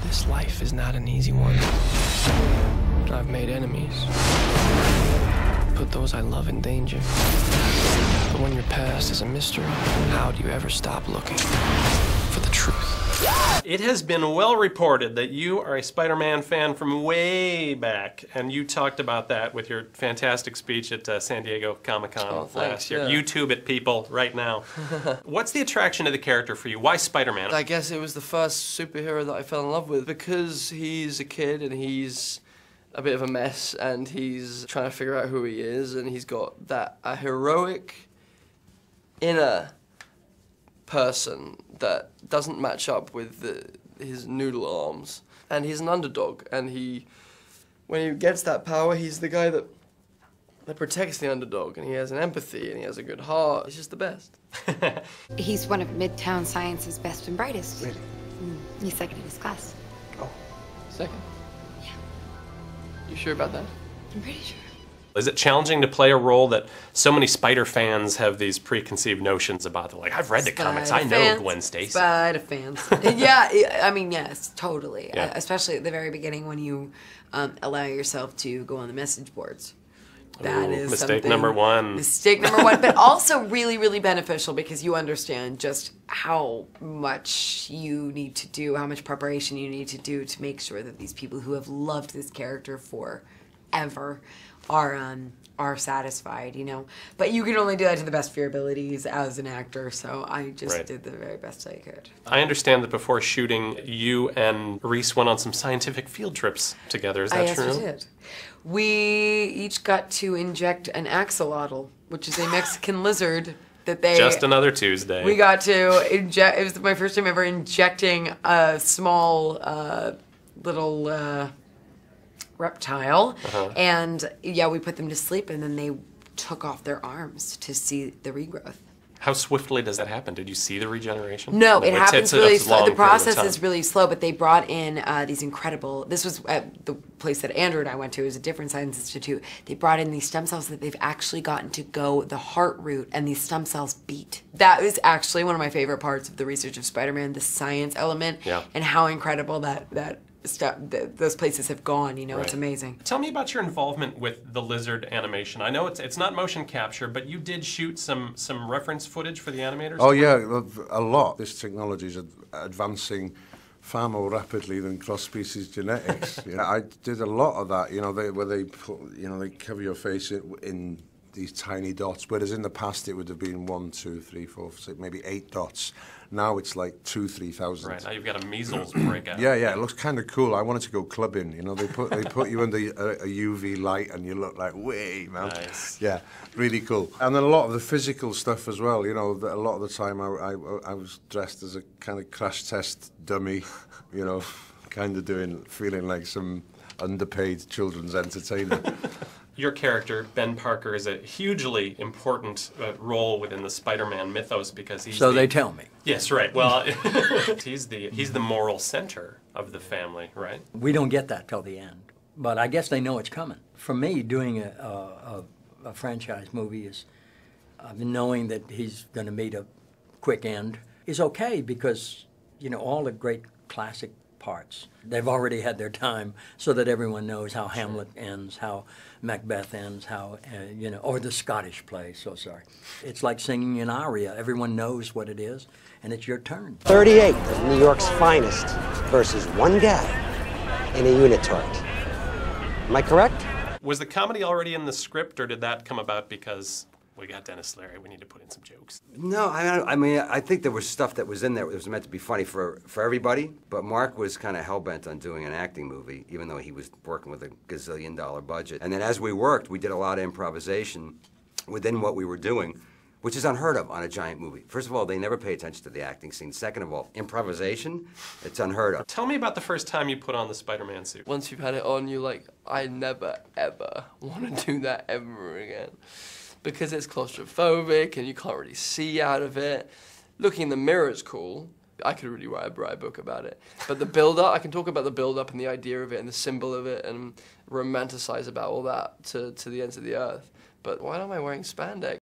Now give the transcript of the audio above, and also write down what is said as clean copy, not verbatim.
This life is not an easy one. I've made enemies. Put those I love in danger. But when your past is a mystery, how do you ever stop looking for the truth? It has been well reported that you are a Spider-Man fan from way back, and you talked about that with your fantastic speech at San Diego Comic-Con last year. Yeah. YouTube it, people, right now. What's the attraction to the character for you? Why Spider-Man? I guess it was the first superhero that I fell in love with because he's a kid and he's a bit of a mess and he's trying to figure out who he is, and he's got that heroic inner person that doesn't match up with his noodle arms, and he's an underdog, and when he gets that power, he's the guy that protects the underdog, and he has an empathy and he has a good heart. He's just the best. He's one of Midtown Science's best and brightest. Really? He's second in his class. Oh. Second? Yeah, You sure about that? I'm pretty sure. Is it challenging to play a role that so many Spider fans have these preconceived notions about? They're like, I've read the comics, I know Gwen Stacy. Spider fans. Yeah, I mean, yes, totally. Yeah. Especially at the very beginning when you allow yourself to go on the message boards. That is mistake something- number one. Mistake number one, but also really, really beneficial because you understand just how much you need to do, how much preparation you need to do to make sure that these people who have loved this character forever are satisfied, you know. But you can only do that to the best of your abilities as an actor, so I just did the very best I could. I understand that before shooting, you and Rhys went on some scientific field trips together. Is that true? Yes, we did. We each got to inject an axolotl, which is a Mexican lizard that they... Just another Tuesday. We got to inject... It was my first time ever injecting a small little reptile. And yeah, we put them to sleep and then they took off their arms to see the regrowth. How swiftly does that happen? Did you see the regeneration? No, it happens really a slow. long The period of process time. is really slow, but they brought in these incredible, this was at the place that Andrew and I went to, it was a different science institute. They brought in these stem cells that they've actually gotten to go the heart route, and these stem cells beat. That was actually one of my favorite parts of the research of Spider-Man, the science element, and how incredible those places have gone, you know, it's amazing. Tell me about your involvement with the lizard animation. I know it's not motion capture, but you did shoot some reference footage for the animators? Oh yeah, a lot. This technology is advancing far more rapidly than cross-species genetics. You know, I did a lot of that, you know, where they put, you know, they cover your face in these tiny dots, whereas in the past it would have been 1, 2, 3, 4, 6, maybe 8 dots. Now it's like 2,000, 3,000. Right, now you've got a measles breakout. Yeah, it looks kind of cool. I wanted to go clubbing, you know. They put you under a UV light and you look like, way, man. Nice. Yeah, really cool. And then a lot of the physical stuff as well, you know. A lot of the time I was dressed as a kind of crash test dummy, you know, kind of feeling like some underpaid children's entertainer. Your character, Ben Parker, is a hugely important role within the Spider-Man mythos because he's they tell me. Yes, right. Well, he's the moral center of the family, right? We don't get that till the end, but I guess they know it's coming. For me, doing a franchise movie is knowing that he's going to meet a quick end is okay because, you know, all the great classic parts, they've already had their time so that everyone knows how Hamlet ends, how Macbeth ends, how, you know, or the Scottish play, so sorry. It's like singing an aria. Everyone knows what it is, and it's your turn. 38 of New York's finest versus one guy in a unitard. Am I correct? Was the comedy already in the script, or did that come about because we got Dennis Leary, we need to put in some jokes? No, I mean, I think there was stuff that was in there that was meant to be funny for everybody, but Mark was kind of hell-bent on doing an acting movie, even though he was working with a gazillion-dollar budget. And then as we worked, we did a lot of improvisation within what we were doing, which is unheard of on a giant movie. First of all, they never pay attention to the acting scene. Second of all, improvisation, it's unheard of. Tell me about the first time you put on the Spider-Man suit. Once you've had it on, you're like, I never, ever want to do that ever again. Because it's claustrophobic and you can't really see out of it. Looking in the mirror is cool. I could really write a book about it. But the build-up, I can talk about the build-up and the idea of it and the symbol of it and romanticize about all that to the ends of the earth. But why am I wearing spandex?